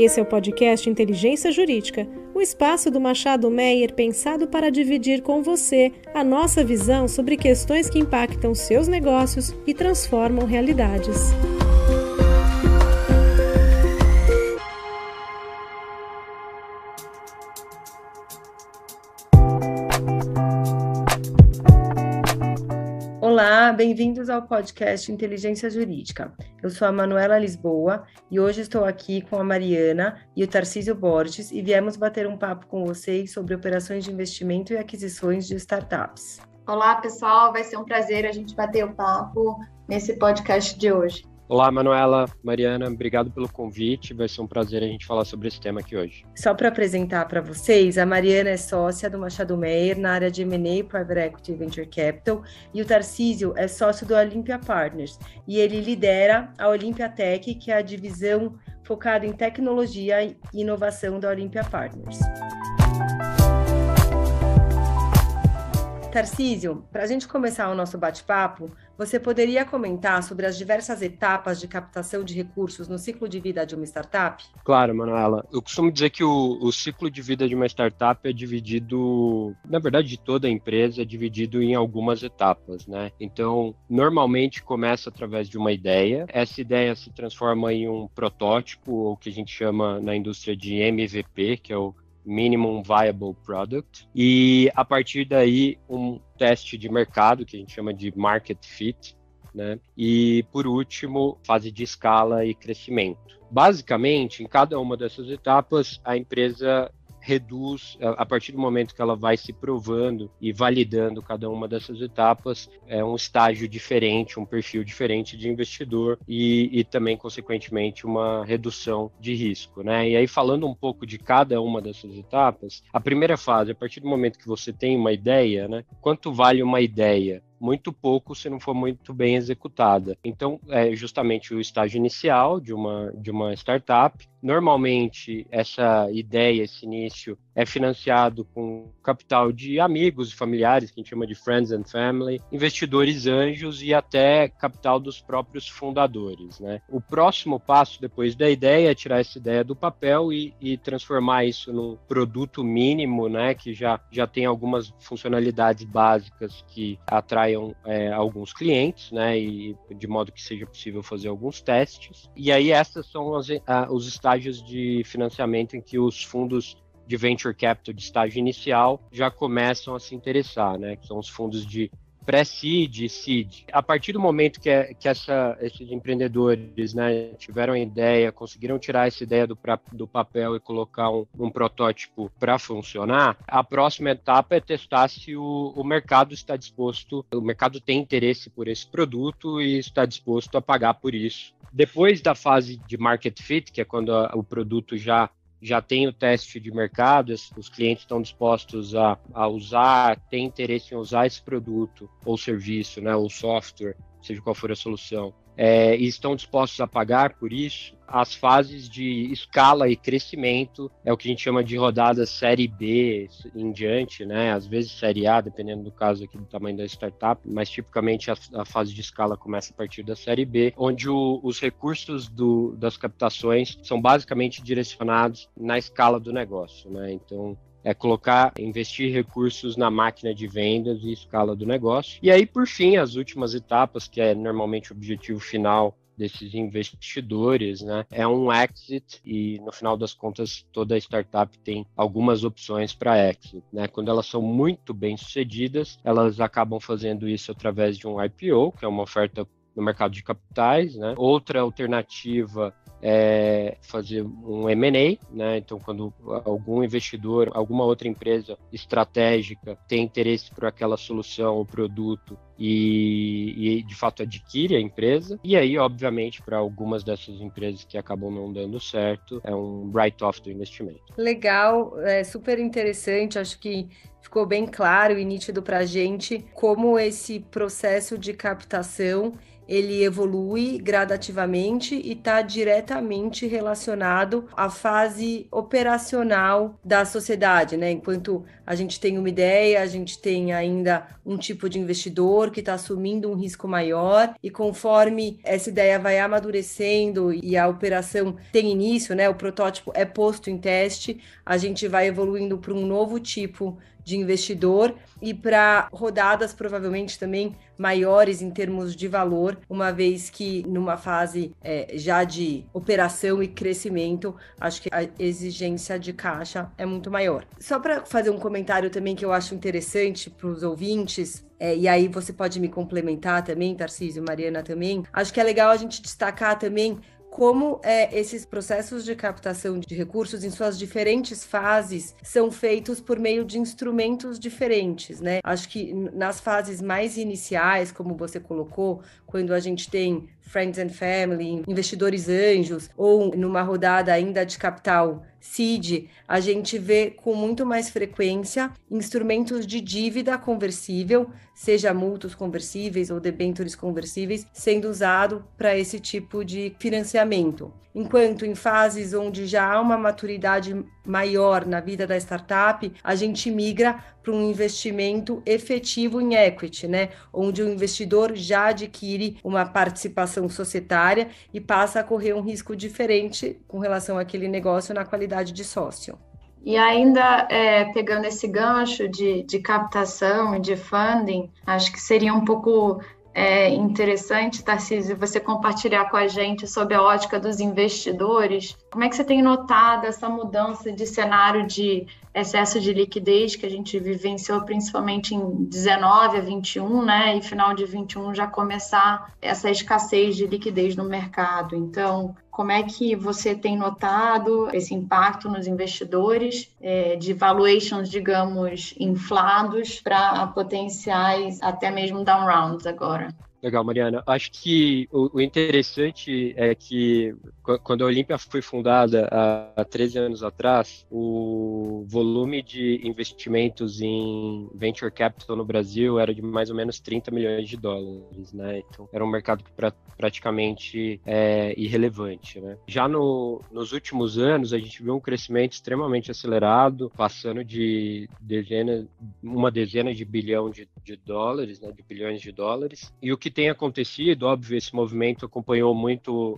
Esse é o podcast Inteligência Jurídica, o espaço do Machado Meyer pensado para dividir com você a nossa visão sobre questões que impactam seus negócios e transformam realidades. Olá, bem-vindos ao podcast Inteligência Jurídica. Eu sou a Manuela Lisboa e hoje estou aqui com a Mariana e o Tarcísio Borges e viemos bater um papo com vocês sobre operações de investimento e aquisições de startups. Olá, pessoal, vai ser um prazer a gente bater um papo nesse podcast de hoje. Olá, Manuela, Mariana, obrigado pelo convite, vai ser um prazer a gente falar sobre esse tema aqui hoje. Só para apresentar para vocês, a Mariana é sócia do Machado Meyer na área de M&A, Private Equity e Venture Capital, e o Tarcísio é sócio do Olympia Partners, e ele lidera a Olympia Tech, que é a divisão focada em tecnologia e inovação da Olympia Partners. Tarcísio, para a gente começar o nosso bate-papo, você poderia comentar sobre as diversas etapas de captação de recursos no ciclo de vida de uma startup? Claro, Manuela. Eu costumo dizer que o ciclo de vida de uma startup é dividido, na verdade, de toda a empresa, é dividido em algumas etapas, né? Então, normalmente começa através de uma ideia. Essa ideia se transforma em um protótipo, ou que a gente chama na indústria de MVP, que é o Minimum Viable Product, e a partir daí um teste de mercado, que a gente chama de Market Fit, né? E por último, fase de escala e crescimento. Basicamente, em cada uma dessas etapas, a empresa reduz, a partir do momento que ela vai se provando e validando cada uma dessas etapas, é um estágio diferente, um perfil diferente de investidor e também, consequentemente, uma redução de risco, né? E aí, falando um pouco de cada uma dessas etapas, a primeira fase, a partir do momento que você tem uma ideia, né? Quanto vale uma ideia? Muito pouco se não for muito bem executada. Então, é justamente o estágio inicial de uma startup. Normalmente, essa ideia, esse início, é financiado com capital de amigos e familiares, que a gente chama de friends and family, investidores anjos e até capital dos próprios fundadores, né? O próximo passo, depois da ideia, é tirar essa ideia do papel e transformar isso num produto mínimo, né? Que já tem algumas funcionalidades básicas que atraiam alguns clientes, né, e de modo que seja possível fazer alguns testes. E aí essas são os estágios de financiamento em que os fundos de venture capital de estágio inicial já começam a se interessar, né, que são os fundos de pré-seed e seed. A partir do momento que esses empreendedores, né, tiveram a ideia, conseguiram tirar essa ideia do papel e colocar um protótipo para funcionar, a próxima etapa é testar se o mercado está disposto, o mercado tem interesse por esse produto e está disposto a pagar por isso. Depois da fase de market fit, que é quando o produto já tem o teste de mercado, os clientes estão dispostos a usar, têm interesse em usar esse produto ou serviço, né, ou software, seja qual for a solução, e estão dispostos a pagar por isso. As fases de escala e crescimento é o que a gente chama de rodada série B em diante, né? Às vezes série A, dependendo do caso aqui do tamanho da startup, mas tipicamente a fase de escala começa a partir da série B, onde os recursos das captações são basicamente direcionados na escala do negócio, né? Então, é investir recursos na máquina de vendas e escala do negócio. E aí, por fim, as últimas etapas, que é normalmente o objetivo final desses investidores, né, é um exit, e no final das contas toda startup tem algumas opções para exit, né? Quando elas são muito bem sucedidas, elas acabam fazendo isso através de um IPO, que é uma oferta no mercado de capitais, né? Outra alternativa é fazer um M&A, né? Então, quando algum investidor, alguma outra empresa estratégica tem interesse por aquela solução ou produto e de fato adquire a empresa. E aí, obviamente, para algumas dessas empresas que acabam não dando certo, é um write-off do investimento. Legal, super interessante, acho que ficou bem claro e nítido para a gente como esse processo de captação ele evolui gradativamente e está diretamente diretamente relacionado à fase operacional da sociedade, né? Enquanto a gente tem uma ideia, a gente tem ainda um tipo de investidor que está assumindo um risco maior, e conforme essa ideia vai amadurecendo e a operação tem início, né? O protótipo é posto em teste, a gente vai evoluindo para um novo tipo de investidor e para rodadas provavelmente também maiores em termos de valor, uma vez que numa fase já de operação e crescimento, acho que a exigência de caixa é muito maior. Só para fazer um comentário também que eu acho interessante para os ouvintes, e aí você pode me complementar também, Tarcísio, Mariana também, acho que é legal a gente destacar também como esses processos de captação de recursos em suas diferentes fases são feitos por meio de instrumentos diferentes, né? Acho que nas fases mais iniciais, como você colocou, quando a gente tem Friends and Family, investidores anjos, ou numa rodada ainda de capital seed, a gente vê com muito mais frequência instrumentos de dívida conversível, seja mútuos conversíveis ou debêntures conversíveis, sendo usado para esse tipo de financiamento. Enquanto em fases onde já há uma maturidade maior na vida da startup, a gente migra para um investimento efetivo em equity, né? Onde o investidor já adquire uma participação societária e passa a correr um risco diferente com relação àquele negócio na qualidade de sócio. E ainda pegando esse gancho de captação e de funding, acho que seria um pouco interessante, Tarcísio, você compartilhar com a gente sobre a ótica dos investidores. Como é que você tem notado essa mudança de cenário de excesso de liquidez que a gente vivenciou principalmente em 19 a 21, né? E final de 21 já começar essa escassez de liquidez no mercado. Então, como é que você tem notado esse impacto nos investidores de valuations, digamos, inflados para potenciais até mesmo down rounds agora? Legal, Mariana. Acho que o interessante é que quando a Olympia foi fundada há 13 anos atrás, o volume de investimentos em venture capital no Brasil era de mais ou menos 30 milhões de dólares, né? Então, era um mercado que praticamente irrelevante, né? Já nos últimos anos, a gente viu um crescimento extremamente acelerado, passando de uma dezena de bilhão de dólares, né? De bilhões de dólares. E o que tem acontecido, óbvio, esse movimento acompanhou muito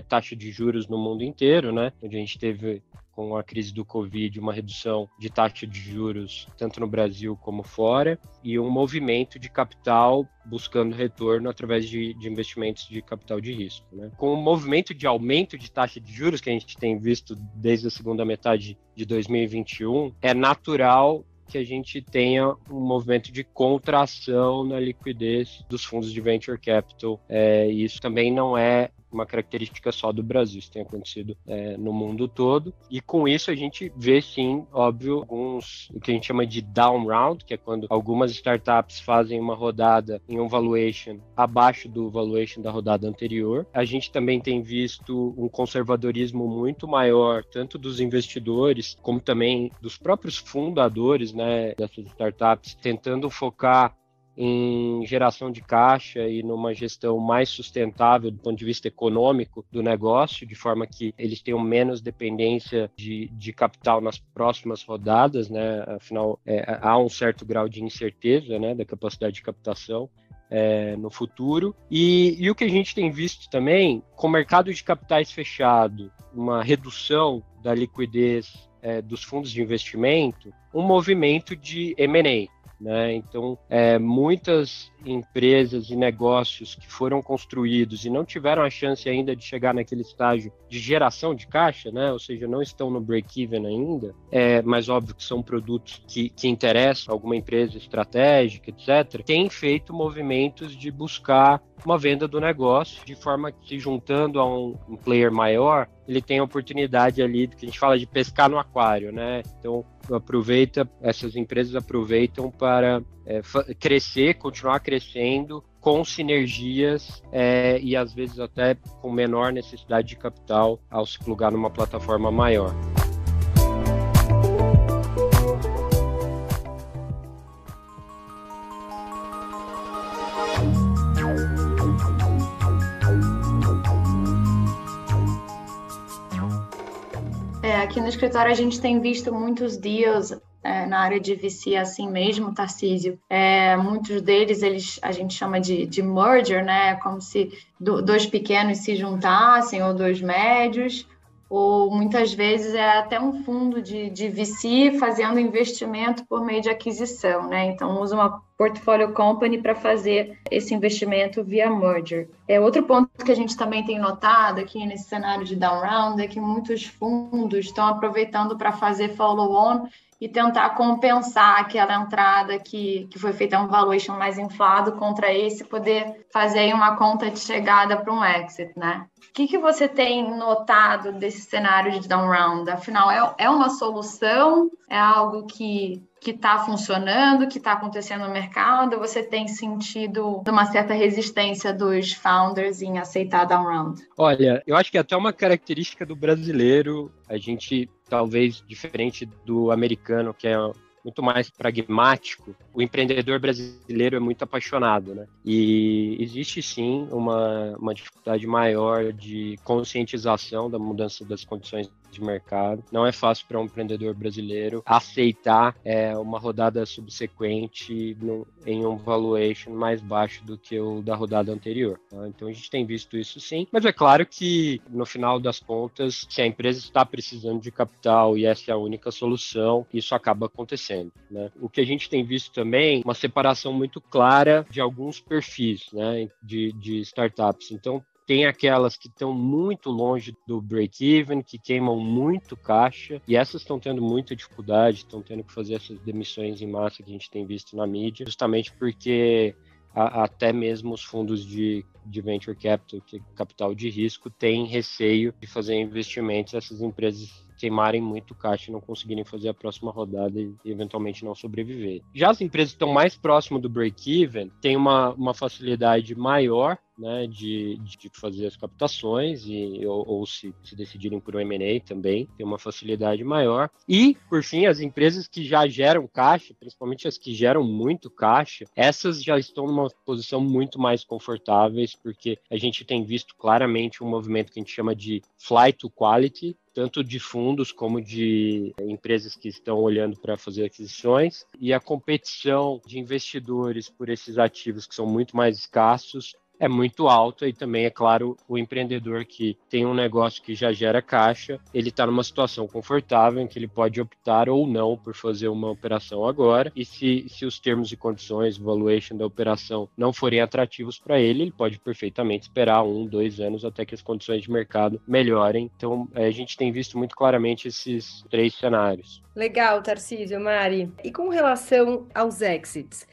taxa de juros no mundo inteiro, né? Onde a gente teve, com a crise do Covid, uma redução de taxa de juros, tanto no Brasil como fora, e um movimento de capital buscando retorno através de investimentos de capital de risco, né? Com o movimento de aumento de taxa de juros que a gente tem visto desde a segunda metade de 2021, é natural que a gente tenha um movimento de contração na liquidez dos fundos de venture capital. E isso também não é uma característica só do Brasil, isso tem acontecido no mundo todo, e com isso a gente vê sim, óbvio, o que a gente chama de down round, que é quando algumas startups fazem uma rodada em um valuation abaixo do valuation da rodada anterior. A gente também tem visto um conservadorismo muito maior, tanto dos investidores, como também dos próprios fundadores, né, dessas startups, tentando focar em geração de caixa e numa gestão mais sustentável do ponto de vista econômico do negócio, de forma que eles tenham menos dependência de capital nas próximas rodadas, né? Afinal, há um certo grau de incerteza, né, da capacidade de captação no futuro. E o que a gente tem visto também, com o mercado de capitais fechado, uma redução da liquidez dos fundos de investimento, um movimento de M&A. Né? Então, muitas empresas e negócios que foram construídos e não tiveram a chance ainda de chegar naquele estágio de geração de caixa, né? Ou seja, não estão no break-even ainda, mas óbvio que são produtos que interessam alguma empresa estratégica, etc., têm feito movimentos de buscar uma venda do negócio, de forma que, se juntando a um player maior, ele tem a oportunidade ali, que a gente fala de pescar no aquário, né? Então, essas empresas aproveitam para crescer, continuar crescendo com sinergias e às vezes até com menor necessidade de capital ao se plugar numa plataforma maior. Aqui no escritório a gente tem visto muitos deals na área de VC assim mesmo, Tarcísio. Muitos deles a gente chama de merger, né? Como se dois pequenos se juntassem ou dois médios, ou muitas vezes é até um fundo de VC fazendo investimento por meio de aquisição, né? Então usa uma portfolio company para fazer esse investimento via merger. Outro ponto que a gente também tem notado aqui nesse cenário de down round é que muitos fundos estão aproveitando para fazer follow-on e tentar compensar aquela entrada que foi feita um valuation mais inflado contra esse, poder fazer aí uma conta de chegada para um exit, né? O que você tem notado desse cenário de down round? Afinal, é uma solução? É algo que está funcionando, que está acontecendo no mercado? Você tem sentido uma certa resistência dos founders em aceitar down round? Olha, eu acho que até uma característica do brasileiro, a gente, talvez diferente do americano, que é muito mais pragmático, o empreendedor brasileiro é muito apaixonado, né? E existe sim uma dificuldade maior de conscientização da mudança das condições de mercado. Não é fácil para um empreendedor brasileiro aceitar uma rodada subsequente em um valuation mais baixo do que o da rodada anterior. Tá? Então a gente tem visto isso sim, mas é claro que no final das contas, se a empresa está precisando de capital e essa é a única solução, isso acaba acontecendo. Né? O que a gente tem visto também, uma separação muito clara de alguns perfis, né, de startups. Então, tem aquelas que estão muito longe do break-even, que queimam muito caixa, e essas estão tendo muita dificuldade, estão tendo que fazer essas demissões em massa que a gente tem visto na mídia, justamente porque até mesmo os fundos de venture capital, que é capital de risco, têm receio de fazer investimentos nessas empresas queimarem muito caixa e não conseguirem fazer a próxima rodada e eventualmente não sobreviver. Já as empresas que estão mais próximas do break-even têm uma facilidade maior, né, de fazer as captações ou se decidirem por um M&A também, tem uma facilidade maior. E, por fim, as empresas que já geram caixa, principalmente as que geram muito caixa, essas já estão numa posição muito mais confortáveis, porque a gente tem visto claramente um movimento que a gente chama de flight to quality, tanto de fundos como de empresas que estão olhando para fazer aquisições, e a competição de investidores por esses ativos que são muito mais escassos é muito alta, e também, é claro, o empreendedor que tem um negócio que já gera caixa, ele está numa situação confortável em que ele pode optar ou não por fazer uma operação agora, e se os termos e condições, valuation da operação não forem atrativos para ele, ele pode perfeitamente esperar 1-2 anos até que as condições de mercado melhorem. Então, a gente tem visto muito claramente esses 3 cenários. Legal, Tarcísio, Mari. E com relação aos exits?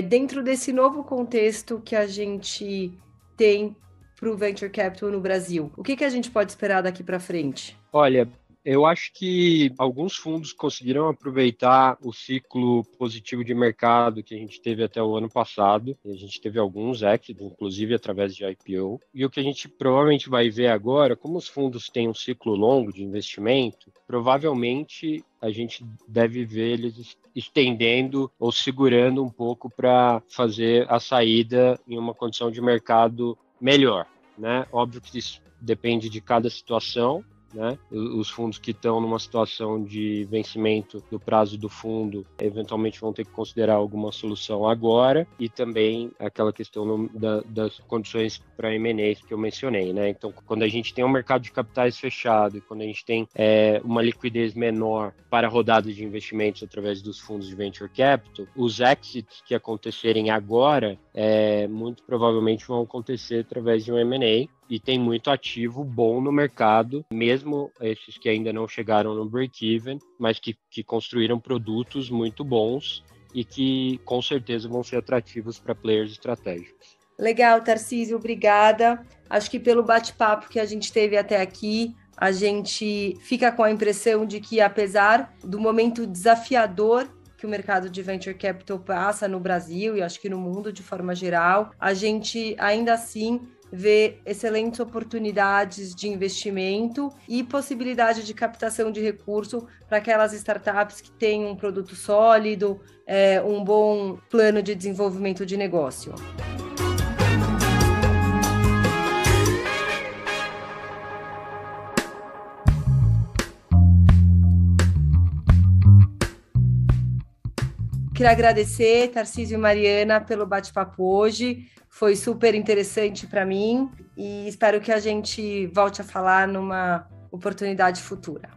Dentro desse novo contexto que a gente tem para o Venture Capital no Brasil, o que a gente pode esperar daqui para frente? Olha, eu acho que alguns fundos conseguiram aproveitar o ciclo positivo de mercado que a gente teve até o ano passado. A gente teve alguns exits, inclusive através de IPO. E o que a gente provavelmente vai ver agora, como os fundos têm um ciclo longo de investimento, provavelmente a gente deve ver eles estendendo ou segurando um pouco para fazer a saída em uma condição de mercado melhor, né? Óbvio que isso depende de cada situação, né? Os fundos que estão numa situação de vencimento do prazo do fundo eventualmente vão ter que considerar alguma solução agora, e também aquela questão das condições para M&As que eu mencionei, né? Então, quando a gente tem um mercado de capitais fechado e quando a gente tem uma liquidez menor para rodadas de investimentos através dos fundos de venture capital, os exits que acontecerem agora muito provavelmente vão acontecer através de um M&A, e tem muito ativo bom no mercado, mesmo esses que ainda não chegaram no break-even, mas que construíram produtos muito bons e que com certeza vão ser atrativos para players estratégicos. Legal, Tarcísio, obrigada. Acho que pelo bate-papo que a gente teve até aqui, a gente fica com a impressão de que, apesar do momento desafiador que o mercado de venture capital passa no Brasil e acho que no mundo de forma geral, a gente ainda assim vê excelentes oportunidades de investimento e possibilidade de captação de recurso para aquelas startups que têm um produto sólido, um bom plano de desenvolvimento de negócio. Queria agradecer, Tarcísio e Mariana, pelo bate-papo hoje. Foi super interessante para mim e espero que a gente volte a falar numa oportunidade futura.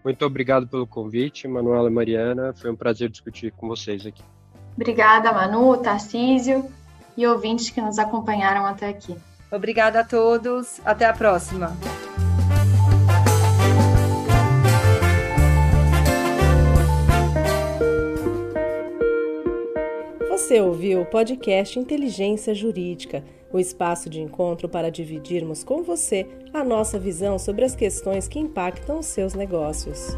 Muito obrigado pelo convite, Manuela e Mariana. Foi um prazer discutir com vocês aqui. Obrigada, Manu, Tarcísio e ouvintes que nos acompanharam até aqui. Obrigada a todos. Até a próxima. Você ouviu o podcast Inteligência Jurídica, o espaço de encontro para dividirmos com você a nossa visão sobre as questões que impactam os seus negócios.